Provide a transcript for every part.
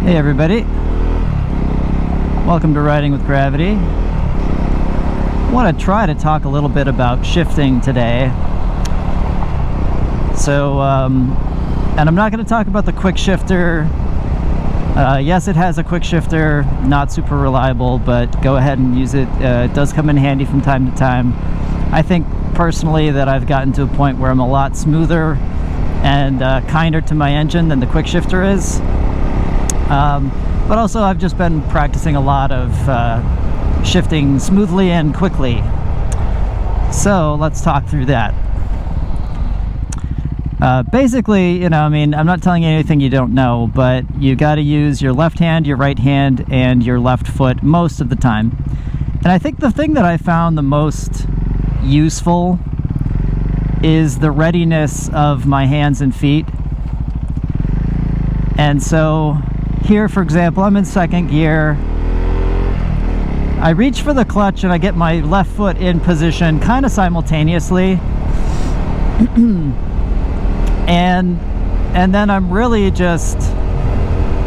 Hey everybody, welcome to Riding with Gravity. I want to try to talk a little bit about shifting today. So, and I'm not going to talk about the quick shifter. Yes, it has a quick shifter, not super reliable, but go ahead and use it. It does come in handy from time to time. I think personally that I've gotten to a point where I'm a lot smoother and kinder to my engine than the quick shifter is. But also I've just been practicing a lot of shifting smoothly and quickly. So let's talk through that. Basically, you know, I mean, I'm not telling you anything you don't know, but you got to use your left hand, your right hand, and your left foot most of the time. And I think the thing that I found the most useful is the readiness of my hands and feet. And so here, for example, I'm in second gear. I reach for the clutch and I get my left foot in position kind of simultaneously. and then I'm really just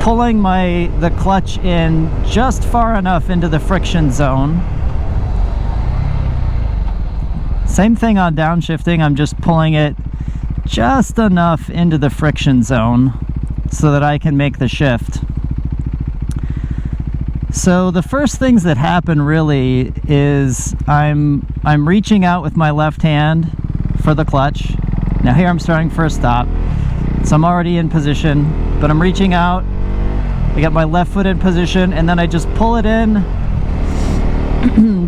pulling the clutch in just far enough into the friction zone. Same thing on downshifting, I'm just pulling it just enough into the friction zone so that I can make the shift. So the first things that happen really is I'm reaching out with my left hand for the clutch. Now here I'm starting for a stop, so I'm already in position, but I'm reaching out. I got my left foot in position, and then I just pull it in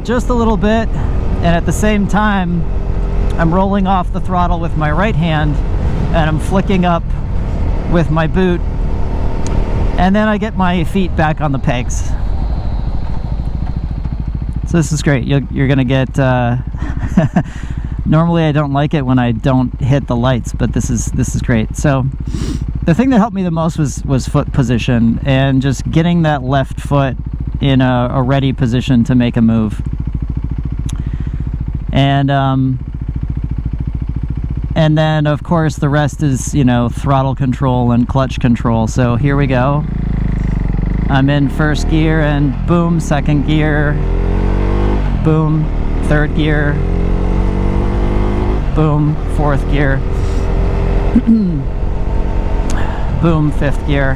just a little bit, and at the same time I'm rolling off the throttle with my right hand, and I'm flicking up with my boot, and then I get my feet back on the pegs. So this is great. You're gonna get normally I don't like it when I don't hit the lights, but this is great. So the thing that helped me the most was foot position and just getting that left foot in a ready position to make a move. And then of course the rest is, you know, throttle control and clutch control. So here we go. I'm in first gear and boom, second gear, boom, third gear, boom, fourth gear, boom, fifth gear.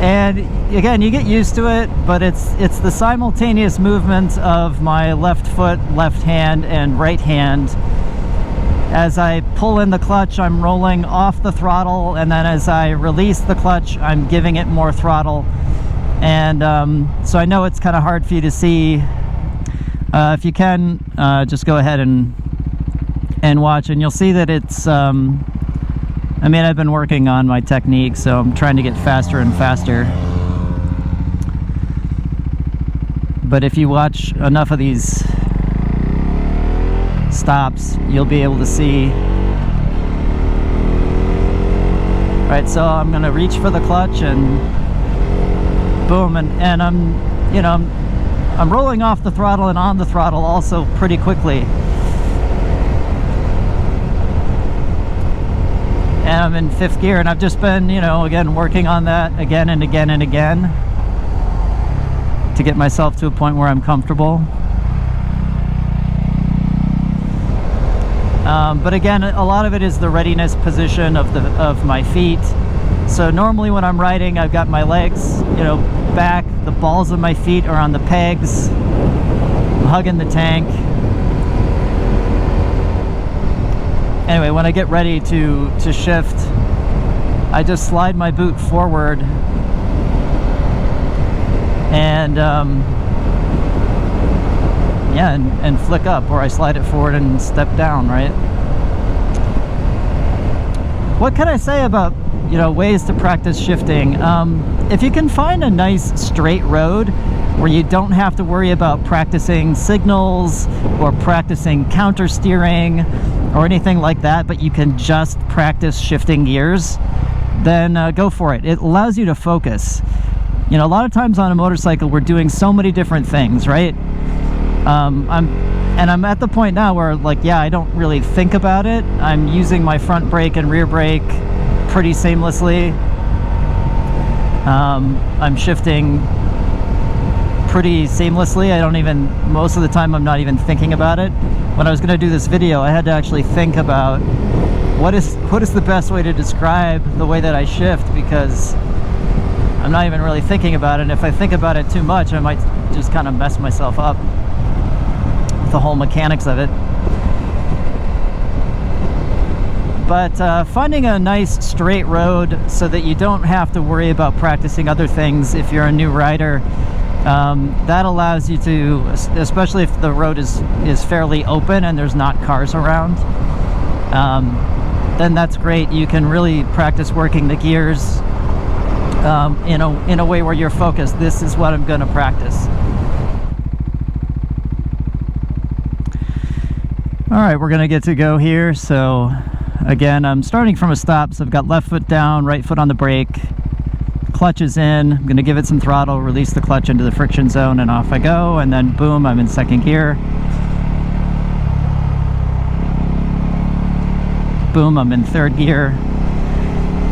And again, you get used to it, but it's the simultaneous movement of my left foot, left hand, and right hand. As I pull in the clutch, I'm rolling off the throttle, and then as I release the clutch, I'm giving it more throttle. And so I know it's kind of hard for you to see. If you can, just go ahead and watch, and you'll see that it's I mean, I've been working on my technique, so I'm trying to get faster and faster. But if you watch enough of these stops, you'll be able to see. Right, so I'm gonna reach for the clutch and boom, and I'm, you know, I'm rolling off the throttle and on the throttle also pretty quickly. And I'm in fifth gear, and I've just been, you know, again, working on that again and again and again to get myself to a point where I'm comfortable. But again, a lot of it is the readiness position of my feet. So normally when I'm riding, I've got my legs, you know, back, the balls of my feet are on the pegs, I'm hugging the tank. Anyway, when I get ready to shift, I just slide my boot forward and yeah, and flick up, or I slide it forward and step down, right? What can I say about, you know, ways to practice shifting? If you can find a nice straight road where you don't have to worry about practicing signals or practicing counter steering or anything like that, but you can just practice shifting gears, then go for it. It allows you to focus. You know, a lot of times on a motorcycle, we're doing so many different things, right? I'm at the point now where, like, yeah, I don't really think about it. I'm using my front brake and rear brake pretty seamlessly. I'm shifting pretty seamlessly. Most of the time I'm not even thinking about it. When I was going to do this video, I had to actually think about what is the best way to describe the way that I shift, because I'm not even really thinking about it. And if I think about it too much, I might just kind of mess myself up with the whole mechanics of it. But finding a nice straight road so that you don't have to worry about practicing other things if you're a new rider, that allows you to, especially if the road is fairly open and there's not cars around, then that's great. You can really practice working the gears in a way where you're focused. This is what I'm going to practice. All right, we're going to get to go here. So again, I'm starting from a stop, so I've got left foot down, right foot on the brake, clutch is in. I'm going to give it some throttle, release the clutch into the friction zone, and off I go, and then boom, I'm in second gear. Boom, I'm in third gear.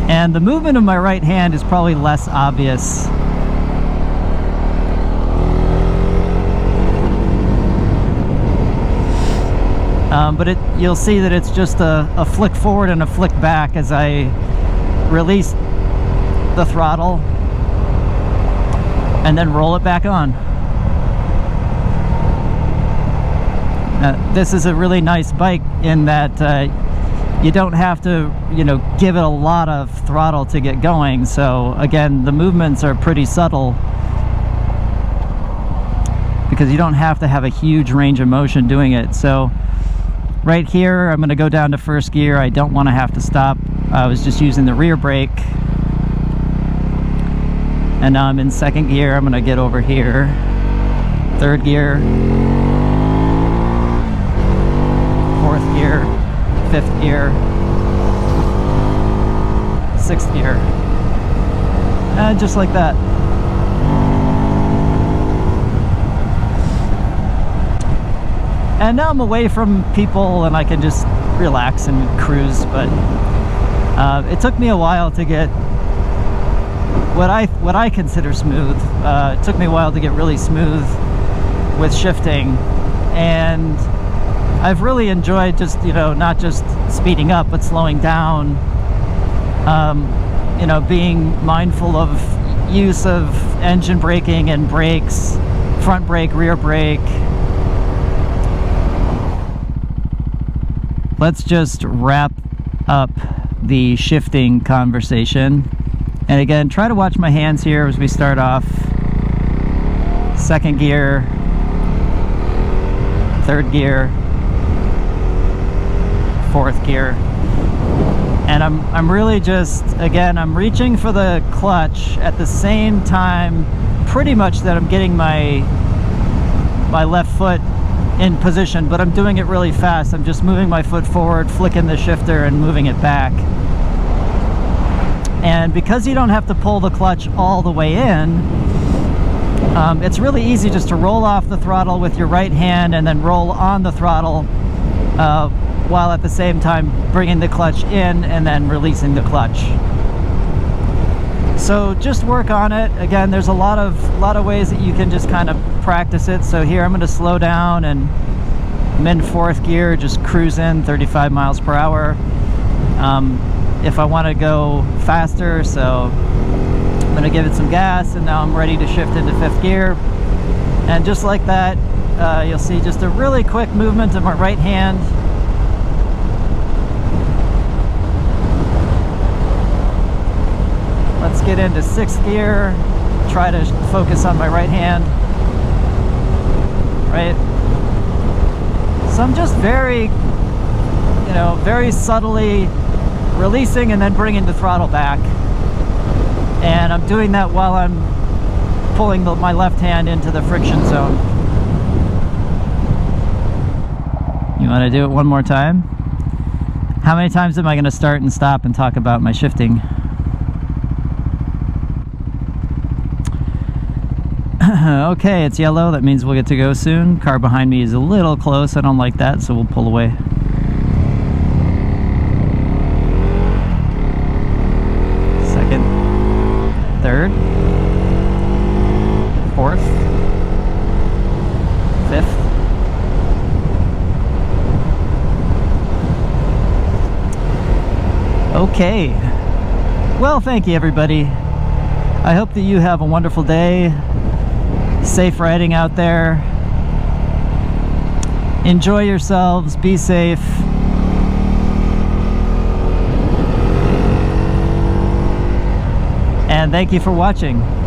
And the movement of my right hand is probably less obvious. But you'll see that it's just a flick forward and a flick back as I release the throttle and then roll it back on. This is a really nice bike in that you don't have to, give it a lot of throttle to get going. So again, the movements are pretty subtle because you don't have to have a huge range of motion doing it. So right here, I'm going to go down to first gear. I don't want to have to stop. I was just using the rear brake. And now I'm in second gear. I'm going to get over here. Third gear. Fourth gear. Fifth gear. Sixth gear. And just like that. And now I'm away from people and I can just relax and cruise, but it took me a while to get what I consider smooth. It took me a while to get really smooth with shifting, and I've really enjoyed just, not just speeding up, but slowing down, being mindful of use of engine braking and brakes, front brake, rear brake. Let's just wrap up the shifting conversation. And again, try to watch my hands here as we start off. Second gear, third gear, fourth gear. And I'm really just, again, I'm reaching for the clutch at the same time pretty much that I'm getting my left foot in position, but I'm doing it really fast. I'm just moving my foot forward, flicking the shifter and moving it back. And because you don't have to pull the clutch all the way in, it's really easy just to roll off the throttle with your right hand and then roll on the throttle while at the same time bringing the clutch in and then releasing the clutch. So just work on it. Again, there's a lot of ways that you can just kind of practice it. So here I'm going to slow down and I'm in fourth gear, just cruising 35 miles per hour. If I want to go faster, so I'm going to give it some gas, and now I'm ready to shift into fifth gear. And just like that, you'll see just a really quick movement of my right hand. Let's get into sixth gear, try to focus on my right hand, right? So I'm just very subtly releasing and then bringing the throttle back. And I'm doing that while I'm pulling my left hand into the friction zone. You want to do it one more time? How many times am I going to start and stop and talk about my shifting? Okay, it's yellow. That means we'll get to go soon. Car behind me is a little close. I don't like that, so we'll pull away. Second, third. Okay. Well, thank you, everybody. I hope that you have a wonderful day. Safe riding out there. Enjoy yourselves. Be safe. And thank you for watching.